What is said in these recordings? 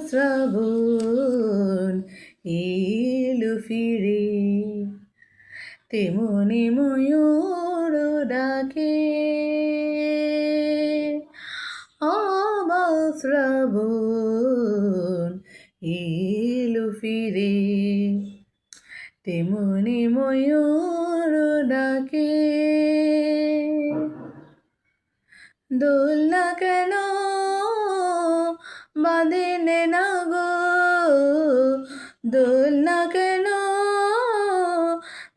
শ্রাবণ এলো ফিরে, তেমনি ময়ূর ডাকে আবার শ্রাবণ এলো ফিরে, তেমনি ময়ূর ডাকে। দোলনা কেন বাঁধিলে না গো, দোলনা কেন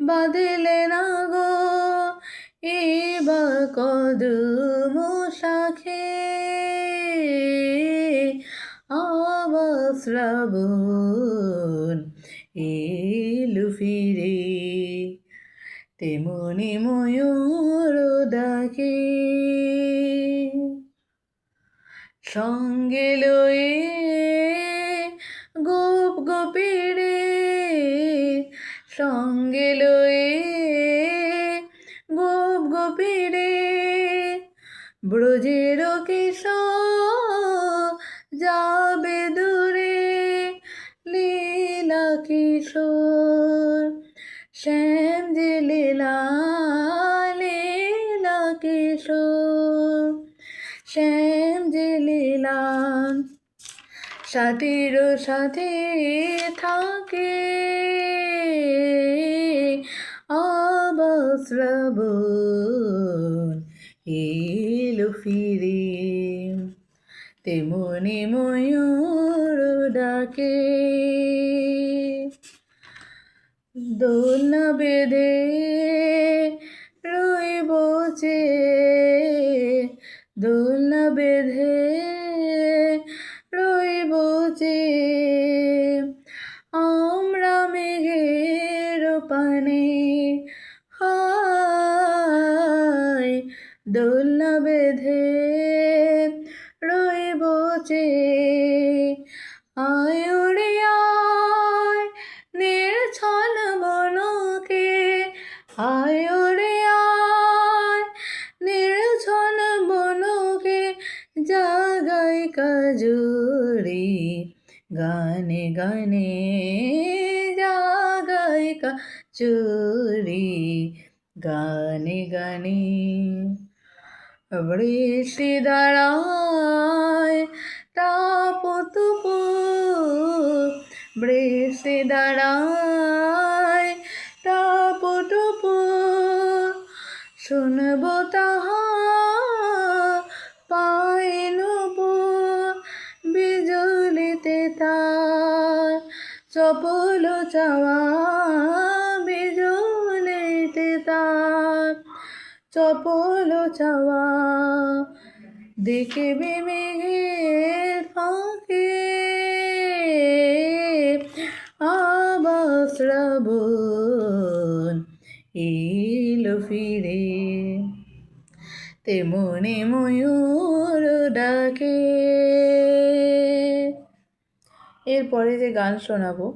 বাঁধিলে না গো, এবার কদম শাখে আবার শ্রাবণ এলো ফিরে, তেমনি ময়ূর ডাকে। সঙ্গে লয়ে গোপ গোপীরে, সঙ্গে লয়ে গোপ গোপীরে, ব্রজের কিশোর যাবে দূরে, লীলা কিশোর শ্যাম যে লীলা, লীলা কিশোর শ্যাম যে লীলা, সাথীর সাথে থাকে আবার শ্রাবণ এলো ফিরে, তেমনি ময়ূর ডাকে। দোলনা বেঁধে রইব যে, দোলনা বেঁধে রইব যে, আমরা মেঘের পানে হায়, দোলনা বেঁধে রইব যে, আয় উড়ে আয় নির্ছল বনকে, আয় উড়ে আয় নির্ছল বনকে, জাগাই কাজুরি গানে গানে, জাগাই কাজুরি গানে গানে। বৃষ্টি দাঁড়ায় তাপ তুপ, বৃষ্টি দাঁড়ায় তাপ টুপ, শুনব তাহা পাইনব, বিজুলিতে তার চপল চাওয়া, বিজুলিতে তার চপল চাওয়া, দেখিবি মেঘের ফাঁকে আবার শ্রাবণ এলো ফিরে, তেমনি ময়ূর ডাকে। এরপরে যে গান শোনাবো